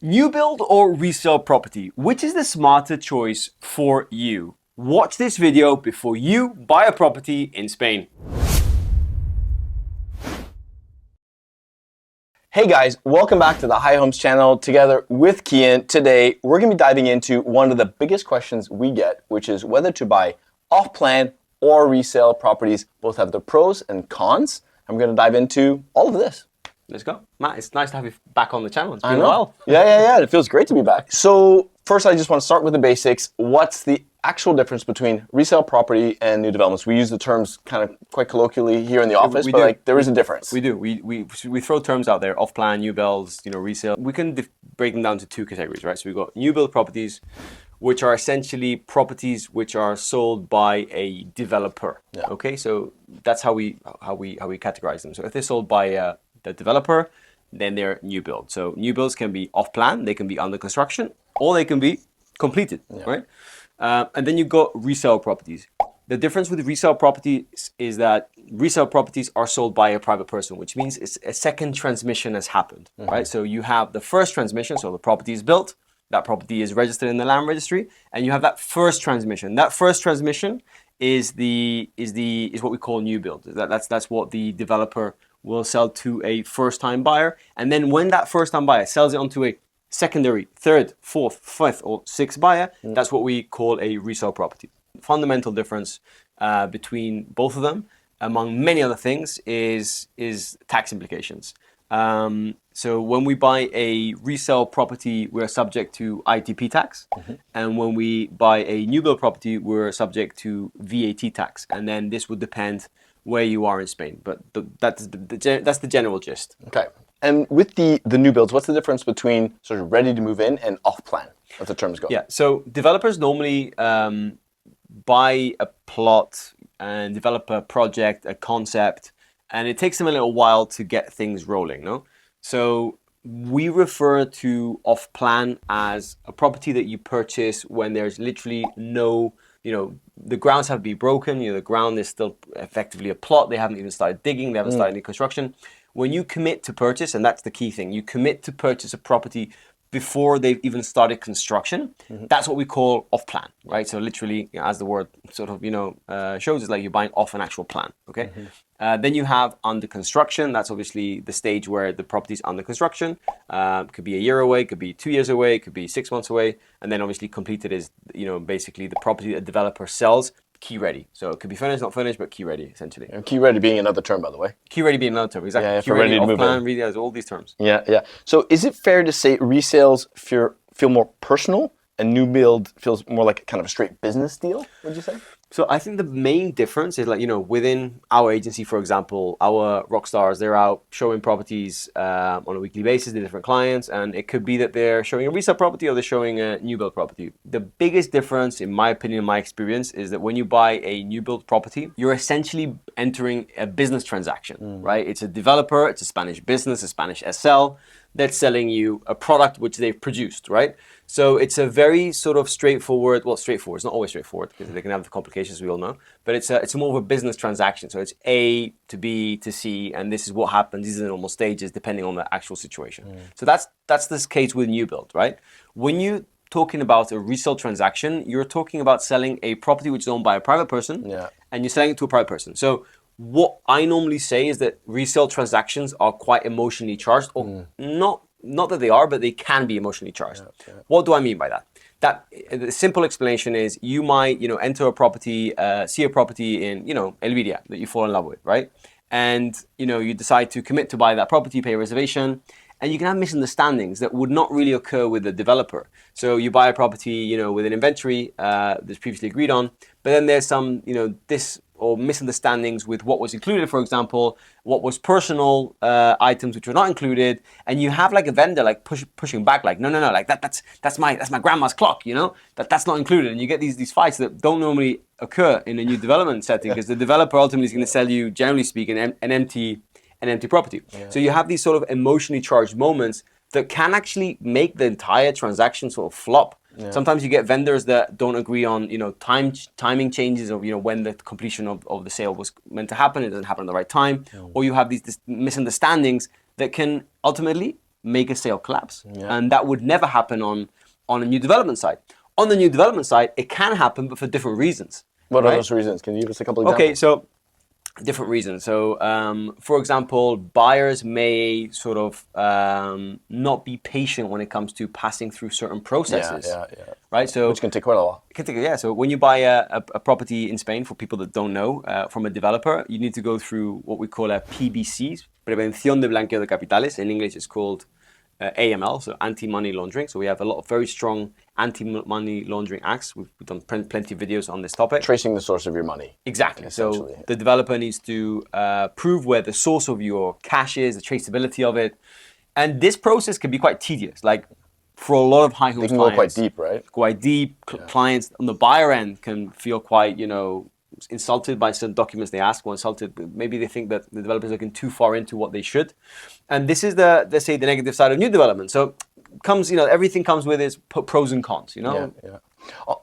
New build or resale property? Which is the smarter choice for you? Watch this video before you buy a property in Spain. Hey guys, welcome back to the High Homes channel together with Kian. Today, we're gonna be diving into one of the biggest questions we get, which is whether to buy off-plan or resale properties. Both have their pros and cons. I'm gonna dive into all of this. Let's go. Matt, it's nice to have you back on the channel. It's been a while. Yeah. It feels great to be back. So first, I just want to start with the basics. What's the actual difference between resale property and new developments? We use the terms kind of quite colloquially here in the office, but like there is a difference. We do. We throw terms out there: off-plan, new builds, resale. We can break them down to two categories, right? So we've got new build properties, which are essentially properties which are sold by a developer. Yeah. Okay, so that's how we categorize them. So if they're sold by the developer, then they're new build. So new builds can be off-plan, they can be under construction, or they can be completed, right? And then you've got resale properties. The difference with resale properties is that resale properties are sold by a private person, which means it's a second transmission has happened, right? So you have the first transmission, so the property is built, that property is registered in the land registry, and you have that first transmission. That first transmission is what we call new build. That's what the developer will sell to a first-time buyer, and then when that first-time buyer sells it onto a secondary, third, fourth, fifth, or sixth buyer, that's what we call a resale property. Fundamental difference between both of them, among many other things, is tax implications. So when we buy a resale property, we're subject to ITP tax, and when we buy a new build property, we're subject to VAT tax, and then this would depend where you are in Spain, but that's the general gist. Okay. And with the new builds, what's the difference between sort of ready to move in and off-plan, as the terms go? Yeah, so developers normally buy a plot and develop a project, a concept, and it takes them a little while to get things rolling, no? So we refer to off-plan as a property that you purchase when there's literally no, the grounds have to be broken, the ground is still effectively a plot, they haven't even started digging, they haven't started any construction. When you commit to purchase, and that's the key thing, you commit to purchase a property before they've even started construction, that's what we call off-plan, right? So literally, as the word sort of, shows, it's like you're buying off an actual plan, okay? Then you have under construction. That's obviously the stage where the property's under construction. Could be a year away, could be 2 years away, could be 6 months away. And then obviously completed is, basically the property that a developer sells, key ready. So it could be finished, not finished, but key ready, essentially. And key ready being another term, by the way. Key ready being another term, exactly. Yeah, key for ready to move off-plan, in. really has all these terms. Yeah. So is it fair to say resales feel more personal and new build feels more like kind of a straight business deal, would you say? So I think the main difference is within our agency, for example, our rock stars, they're out showing properties on a weekly basis to different clients, and it could be that they're showing a resale property or they're showing a new build property. The biggest difference, in my opinion, in my experience, is that when you buy a new build property, you're essentially entering a business transaction, right? It's a developer, it's a Spanish business, a Spanish SL, that's selling you a product which they've produced, right? So it's a very sort of straightforward, it's not always straightforward because they can have the complications we all know, but it's more of a business transaction. So it's A to B to C, and this is what happens, these are the normal stages depending on the actual situation. So that's this case with new build, right? When you're talking about a resale transaction, you're talking about selling a property which is owned by a private person, and you're selling it to a private person. So what I normally say is that resale transactions are quite emotionally charged, or not that they are, but they can be emotionally charged. What do I mean by that? The simple explanation is you might, enter a property, see a property in, Elviria that you fall in love with, right? And, you decide to commit to buy that property, pay a reservation, and you can have misunderstandings that would not really occur with the developer. So you buy a property, with an inventory that's previously agreed on, but then there's some, or misunderstandings with what was included, for example, what was personal items which were not included, and you have like a vendor like pushing back, like no, like that's my grandma's clock, that's not included, and you get these fights that don't normally occur in a new development setting because the developer ultimately is going to sell you, generally speaking, an empty property. So you have these sort of emotionally charged moments that can actually make the entire transaction sort of flop. Sometimes you get vendors that don't agree on, timing changes of, when the completion of the sale was meant to happen. It doesn't happen at the right time. Or you have these misunderstandings that can ultimately make a sale collapse. Yeah. And that would never happen on a new development site. On the new development site, it can happen, but for different reasons. What are right? those reasons? Can you give us a couple examples? Okay, so different reasons. So, for example, buyers may sort of not be patient when it comes to passing through certain processes. Yeah. Right. So which can take quite a while. yeah. So when you buy a property in Spain, for people that don't know, from a developer, you need to go through what we call a PBC, Prevención de Blanqueo de Capitales. In English, it's called AML, so anti-money laundering. So we have a lot of very strong anti-money laundering acts. We've done plenty of videos on this topic. Tracing the source of your money. Exactly. So the developer needs to prove where the source of your cash is, the traceability of it. And this process can be quite tedious. Like for a lot of high homes clients. They can go quite deep, right? Quite deep. Clients on the buyer end can feel quite, insulted by certain documents they ask, or insulted. Maybe they think that the developer is looking too far into what they should. And this is let's say, the negative side of new development. So everything comes with its pros and cons, Yeah.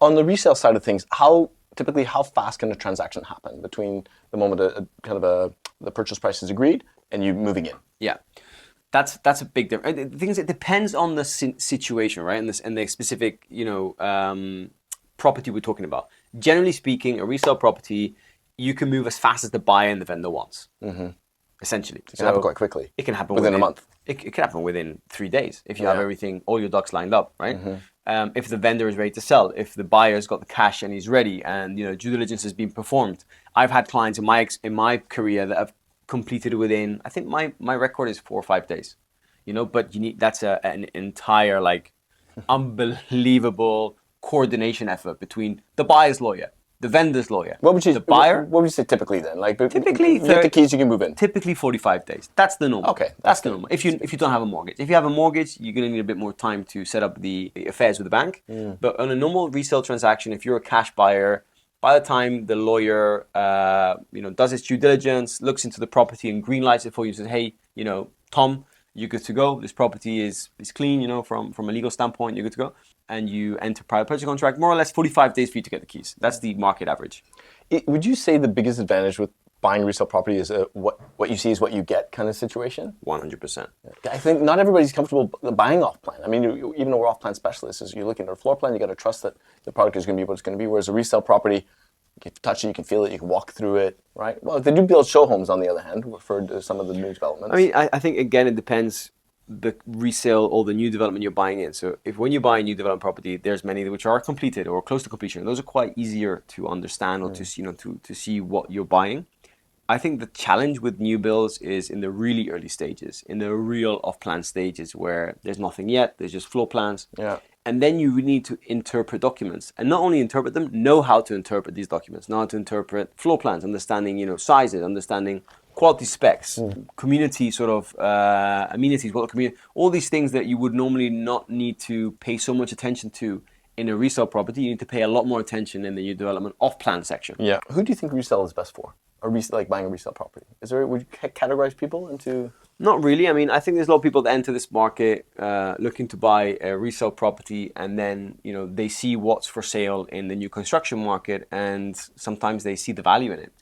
On the resale side of things, how fast can a transaction happen between the moment the purchase price is agreed and you moving in? Yeah. That's a big difference. The thing is, it depends on the situation, right? And the specific, property we're talking about. Generally speaking, a resale property, you can move as fast as the buyer and the vendor wants. Mm-hmm. Essentially, it can happen quite quickly. It can happen within a month. It can happen within 3 days if you have everything, all your ducks lined up, right? Mm-hmm. If the vendor is ready to sell, if the buyer's got the cash and he's ready, and due diligence has been performed. I've had clients in my career that have completed within, I think my record is 4 or 5 days. But that's an entire unbelievable coordination effort between the buyer's lawyer, the vendor's lawyer, the buyer. What would you say typically then? Typically, you get the keys, you can move in. Typically 45 days. That's the normal. Okay, that's the normal. If you don't have a mortgage, if you have a mortgage, you're going to need a bit more time to set up the affairs with the bank. But on a normal resale transaction, if you're a cash buyer, by the time the lawyer does his due diligence, looks into the property and green lights it for you, says, hey, Tom, you're good to go. This property is clean, from a legal standpoint, you're good to go. And you enter private purchase contract, more or less 45 days for you to get the keys. That's the market average. Would you say the biggest advantage with buying resale property is what you see is what you get kind of situation? 100%. I think not everybody's comfortable buying off plan. I mean, even though we're off plan specialists, is you're looking at a floor plan, you got to trust that the product is going to be what it's going to be. Whereas a resale property, you can touch it, you can feel it, you can walk through it, right? Well, they do build show homes on the other hand for some of the new developments. I mean, I think again it depends the resale or the new development you're buying in. So if when you buy a new development property, there's many which are completed or close to completion. Those are quite easier to understand or to see what you're buying. I think the challenge with new builds is in the really early stages, in the real off-plan stages where there's nothing yet, there's just floor plans. Yeah. And then you need to interpret documents, and not only interpret them, know how to interpret these documents, know how to interpret floor plans, understanding sizes, understanding quality specs, community sort of amenities, all these things that you would normally not need to pay so much attention to in a resale property. You need to pay a lot more attention in the new development off-plan section. Yeah. Who do you think resale is best for? Like buying a resale property? Would you categorize people into? Not really. I mean, I think there's a lot of people that enter this market looking to buy a resale property, and then they see what's for sale in the new construction market, and sometimes they see the value in it.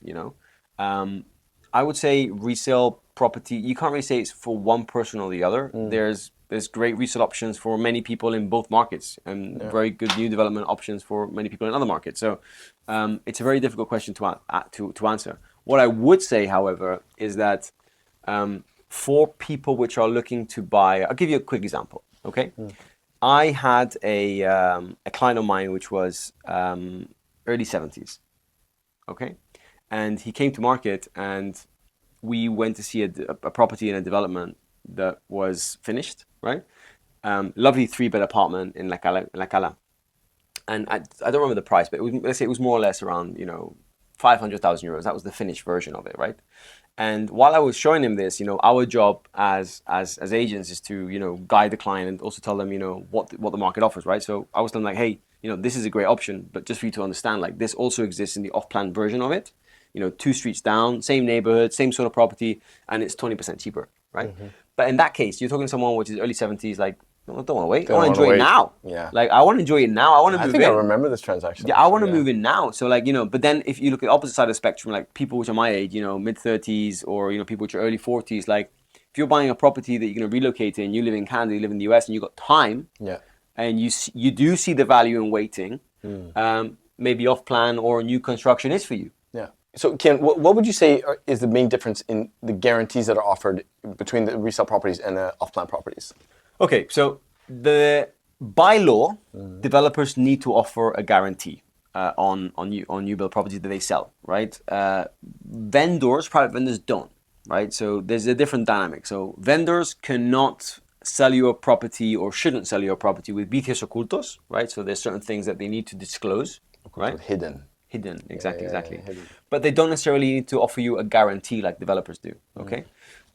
I would say resale property, you can't really say it's for one person or the other. There's great resale options for many people in both markets, and very good new development options for many people in other markets. So it's a very difficult question to answer. What I would say, however, is that for people which are looking to buy, I'll give you a quick example. Okay, I had a client of mine which was early 70s. Okay. And he came to market, and we went to see a property in a development that was finished, right? Lovely 3-bed apartment in La Cala. And I don't remember the price, but let's say it was more or less around, 500,000 euros. That was the finished version of it, right? And while I was showing him this, our job as agents is to, guide the client and also tell them, what the market offers, right? So I was telling them like, hey, this is a great option, but just for you to understand, like this also exists in the off-plan version of it. 2 streets down, same neighborhood, same sort of property, and it's 20% cheaper, right? Mm-hmm. But in that case, you're talking to someone which is early 70s, like, I don't want to wait. I want to enjoy it now. Yeah. Like, I want to enjoy it now. I want to move in. I think I remember this transaction. Yeah, I want to move in now. So, like, but then if you look at the opposite side of the spectrum, like people which are my age, mid-30s, or, people which are early 40s, like, if you're buying a property that you're going to relocate in, you live in Canada, you live in the US, and you've got time, Yeah. and you do see the value in waiting, maybe off plan or new construction is for you. Yeah. So, Ken, what would you say is the main difference in the guarantees that are offered between the resale properties and the off-plan properties? Okay, so by law, developers need to offer a guarantee on new build properties that they sell, right? Private vendors don't, right? So there's a different dynamic. So vendors cannot sell you a property or shouldn't sell you a property with vicios ocultos, right? So there's certain things that they need to disclose, right? Hidden. Hidden, exactly. Hidden. But they don't necessarily need to offer you a guarantee like developers do, okay?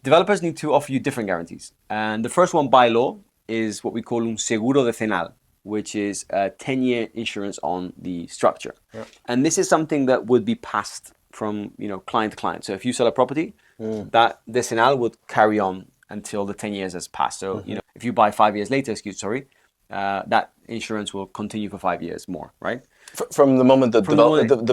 Developers need to offer you different guarantees. And the first one by law is what we call un seguro decenal, which is a 10-year insurance on the structure. Yeah. And this is something that would be passed from client to client. So if you sell a property, that decenal would carry on until the 10 years has passed. So if you buy 5 years later, that insurance will continue for 5 years more, right? From the moment the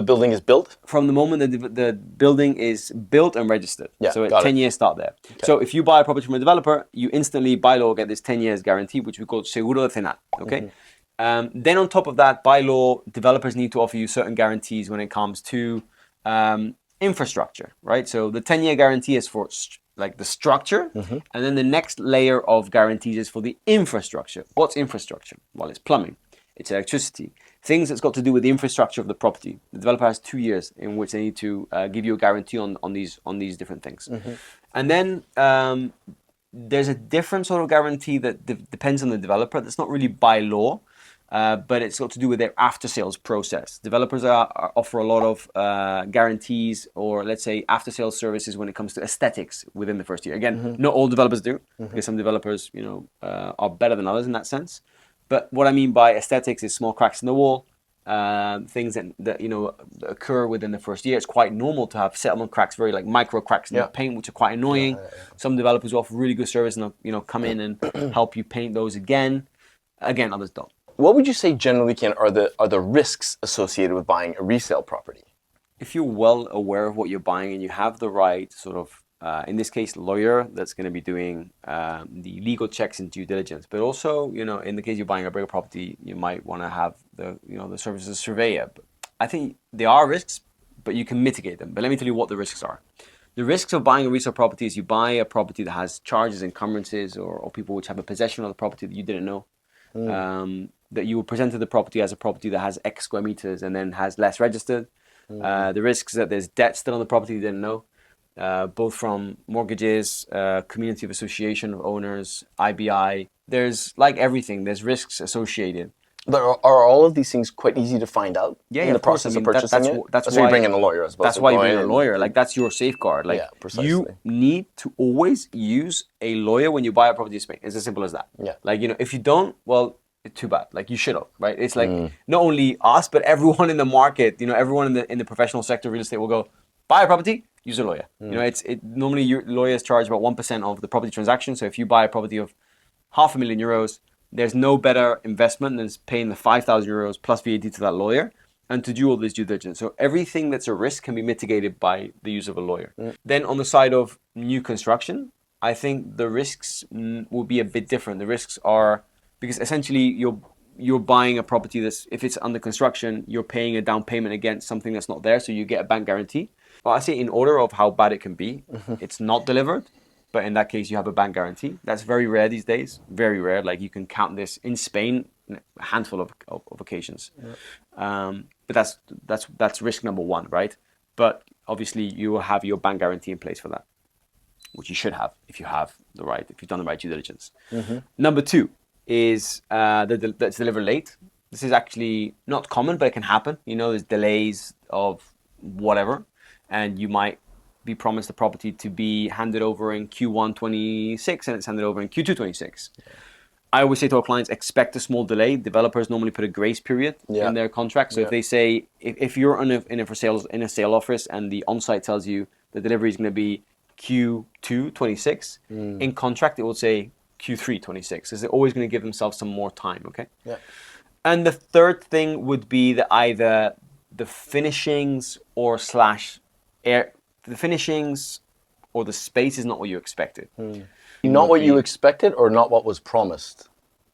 building is built? From the moment that the building is built and registered. Yeah, so 10 years start there. Okay. So if you buy a property from a developer, you instantly, by law, get this 10 years guarantee, which we call seguro decenal, okay? Then on top of that, by law, developers need to offer you certain guarantees when it comes to infrastructure, right? So the 10-year guarantee is for like the structure, and then the next layer of guarantees is for the infrastructure. What's infrastructure? Well, it's plumbing, it's electricity, things that's got to do with the infrastructure of the property. The developer has 2 years in which they need to give you a guarantee on these different things. And then there's a different sort of guarantee that depends on the developer. That's not really by law, but it's got to do with their after-sales process. Developers offer a lot of guarantees, or let's say after-sales services when it comes to aesthetics within the first year. Again, not all developers do, because some developers, are better than others in that sense. But what I mean by aesthetics is small cracks in the wall, things that occur within the first year. It's quite normal to have settlement cracks, very like micro cracks in the paint, which are quite annoying. Some developers offer really good service and come in and help you paint those again. Again, others don't. What would you say generally, Ken, are the risks associated with buying a resale property? If you're well aware of what you're buying and you have the right sort of, in this case, lawyer that's going to be doing the legal checks and due diligence, but also, in the case you're buying a bigger property, you might want to have the services of a surveyor. But I think there are risks, but you can mitigate them. But let me tell you what the risks are. The risks of buying a resale property is you buy a property that has charges, encumbrances, or people which have a possession of the property that you didn't know. That you will present to the property as a property that has X square meters and then has less registered. The risks that there's debt still on the property you didn't know, both from mortgages, community of association of owners, IBI. There's, like everything, there's risks associated. Are all of these things quite easy to find out in the process of purchasing it? That's why you bring in a lawyer. That's why you bring in a lawyer. Like, that's your safeguard. Like, precisely. You need to always use a lawyer when you buy a property in Spain. It's as simple as that. Yeah. Like, if you don't, well, too bad. Like, you should have, right? It's like not only us, but everyone in the market. everyone in the professional sector, real estate, will go buy a property, use a lawyer. Normally your lawyers charge about 1% of the property transaction. So if you buy a property of €500,000, there's no better investment than paying the €5,000 plus VAT to that lawyer and to do all this due diligence. So everything that's a risk can be mitigated by the use of a lawyer. Then on the side of new construction, I think the risks will be a bit different. The risks are because essentially you're buying a property that's, if it's under construction, you're paying a down payment against something that's not there, so you get a bank guarantee. Well, I say in order of how bad it can be, it's not delivered. But in that case, you have a bank guarantee. That's very rare these days. Very rare. Like, you can count this in Spain, a handful of occasions. But that's risk number one, right? But obviously, you will have your bank guarantee in place for that, which you should have if you've done the right due diligence. Number two is that's delivered late. This is actually not common, but it can happen. There's delays of whatever, and you might be promised the property to be handed over in Q1 26 and it's handed over in Q2 26. I always say to our clients, expect a small delay. Developers normally put a grace period in their contract. So if they say, if you're in a sale office and the on-site tells you the delivery is going to be Q2 26, in contract it will say Q3 26, because they're always going to give themselves some more time, okay? Yeah. And the third thing would be that either the finishings or the space is not what you expected. Not what you expected or not what was promised?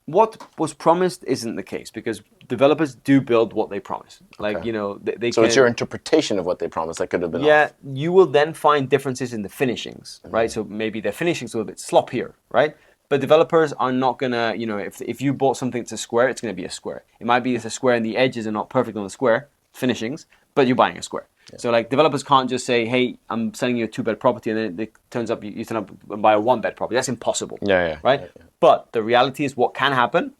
What was promised isn't the case because developers do build what they promise. Like, you know, they So it's your interpretation of what they promised that could have been off. you will then find differences in the finishings, right? So maybe the finishings are a bit sloppier, right? But developers are not gonna, you know, if you bought something that's a square, it's gonna be a square. It might be it's a square and the edges are not perfect on the square finishings, but you're buying a square. So like developers can't just say, hey, I'm selling you a 2-bed property, and then it turns up you turn up and buy a 1-bed property. That's impossible. Right? But the reality is what can happen.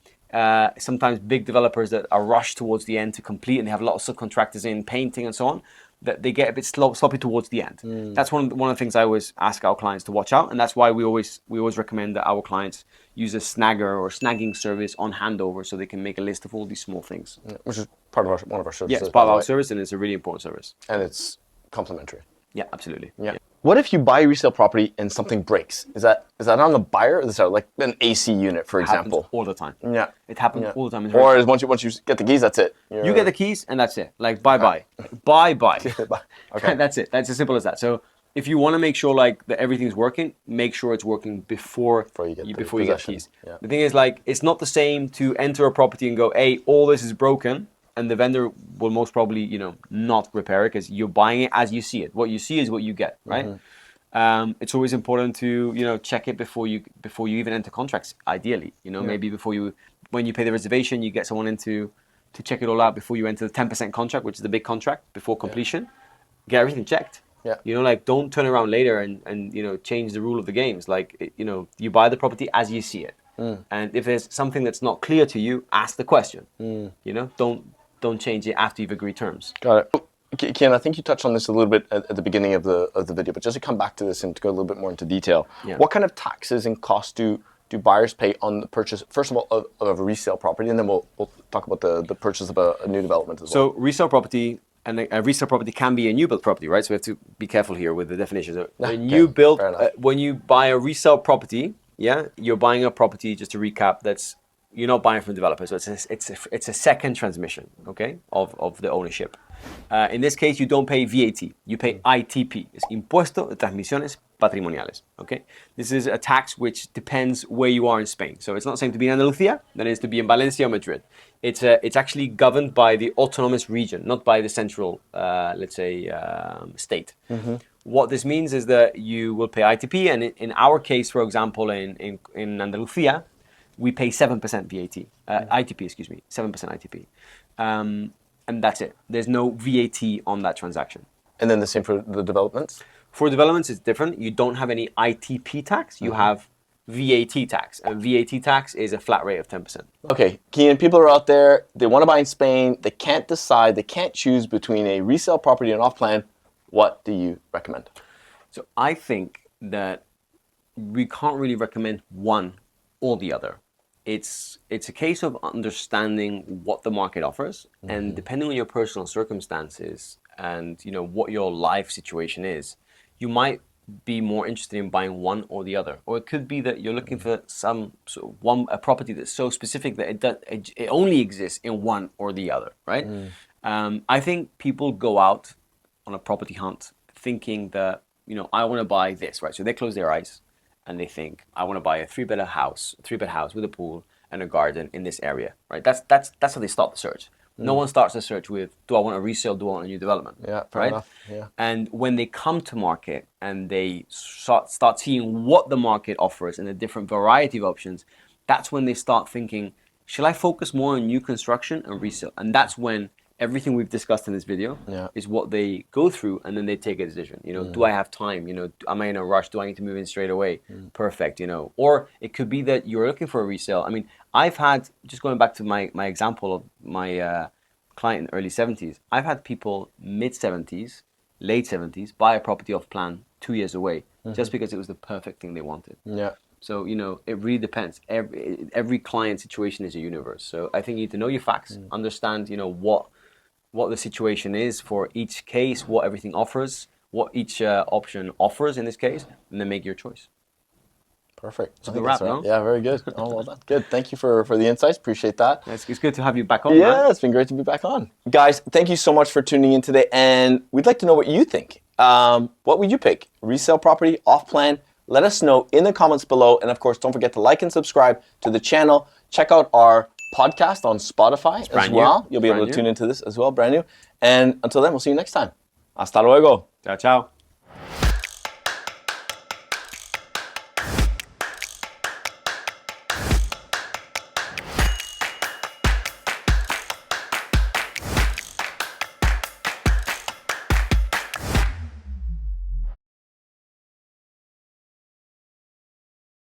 Sometimes big developers that are rushed towards the end to complete, and they have a lot of subcontractors in painting and so on, that they get a bit sloppy towards the end. That's one of the things I always ask our clients to watch out, and that's why we always recommend that our clients use a snagger or snagging service on handover, so they can make a list of all these small things. Which is part of one of our services. Yeah, it's part of our service, and it's a really important service. And it's complimentary. Yeah, absolutely. Yeah. What if you buy a resale property and something breaks? Is that on the buyer, or is that like an AC unit, for example? Happens all the time. Yeah. It happens all the time. Or is once you get the keys, that's it. You get the keys and that's it. Like bye-bye. Bye-bye. Okay. That's it. That's as simple as that. So if you want to make sure like that everything's working, make sure it's working before you get keys. Yeah. The thing is, like, it's not the same to enter a property and go, hey, all this is broken, and the vendor will most probably, you know, not repair it because you're buying it as you see it. What you see is what you get, right? It's always important to, you know, check it before you even enter contracts. Ideally, you know, maybe when you pay the reservation, you get someone in to check it all out before you enter the 10% contract, which is the big contract before completion. Get everything checked. Yeah. You know, like, don't turn around later and you know, change the rule of the games. Like, you know, you buy the property as you see it. And if there's something that's not clear to you, ask the question. You know, don't change it after you've agreed terms. Got it. Kian, I think you touched on this a little bit at the beginning of the video, but just to come back to this and to go a little bit more into detail, what kind of taxes and costs do buyers pay on the purchase, first of all, of a resale property, and then we'll talk about the purchase of a new development as well. So resale property, and a resale property can be a new build property, right? So we have to be careful here with the definitions. A new build, when you buy a resale property, you're buying a property, just to recap, you're not buying from developers. So it's a second transmission, okay, of the ownership. In this case, you don't pay VAT. You pay ITP. It's Impuesto de Transmisiones Patrimoniales. Okay, this is a tax which depends where you are in Spain. So it's not the same to be in Andalusia than it is to be in Valencia or Madrid. It's actually governed by the autonomous region, not by the central, let's say, state. What this means is that you will pay ITP, and in our case, for example, in Andalusia, we pay 7% VAT, ITP, excuse me, 7% ITP. And that's it. There's no VAT on that transaction. And then the same for the developments? For developments, it's different. You don't have any ITP tax. You have VAT tax. And VAT tax is a flat rate of 10%. Okay, Kian, people are out there, they want to buy in Spain, they can't decide, they can't choose between a resale property and off-plan. What do you recommend? So I think that we can't really recommend one or the other. It's a case of understanding what the market offers, and depending on your personal circumstances and, you know, what your life situation is, you might be more interested in buying one or the other. Or it could be that you're looking for a property that's so specific that it only exists in one or the other, right? I think people go out on a property hunt thinking that, you know, I want to buy this, right? So they close their eyes and they think, I want to buy a three-bed house with a pool and a garden in this area, right? That's how they start the search. No one starts the search with, do I want a resale, do I want a new development? Yeah, fair enough. Yeah. And when they come to market and they start seeing what the market offers and the different variety of options, that's when they start thinking, shall I focus more on new construction and resale? And that's when everything we've discussed in this video is what they go through, and then they take a decision. You know, do I have time? You know, am I in a rush? Do I need to move in straight away? Perfect, you know. Or it could be that you're looking for a resale. I mean, I've had, just going back to my example of my client in the early 70s, I've had people mid-70s, late 70s, buy a property off plan 2 years away, just because it was the perfect thing they wanted. Yeah. So, you know, it really depends. Every client situation is a universe. So I think you need to know your facts, understand, you know, what the situation is for each case, what everything offers, what each option offers in this case, and then make your choice. Perfect. It's a good wrap, no? Yeah, very good. Oh, well done. Good. Thank you for the insights. Appreciate that. It's good to have you back on. Yeah, man. it's been great to be back on. Guys, thank you so much for tuning in today, and we'd like to know what you think. What would you pick? Resale property, off plan? Let us know in the comments below. And of course, don't forget to like and subscribe to the channel. Check out our podcast on Spotify as well. You'll be able to tune into this as well, brand new. And until then, we'll see you next time. Hasta luego. Ciao, ciao.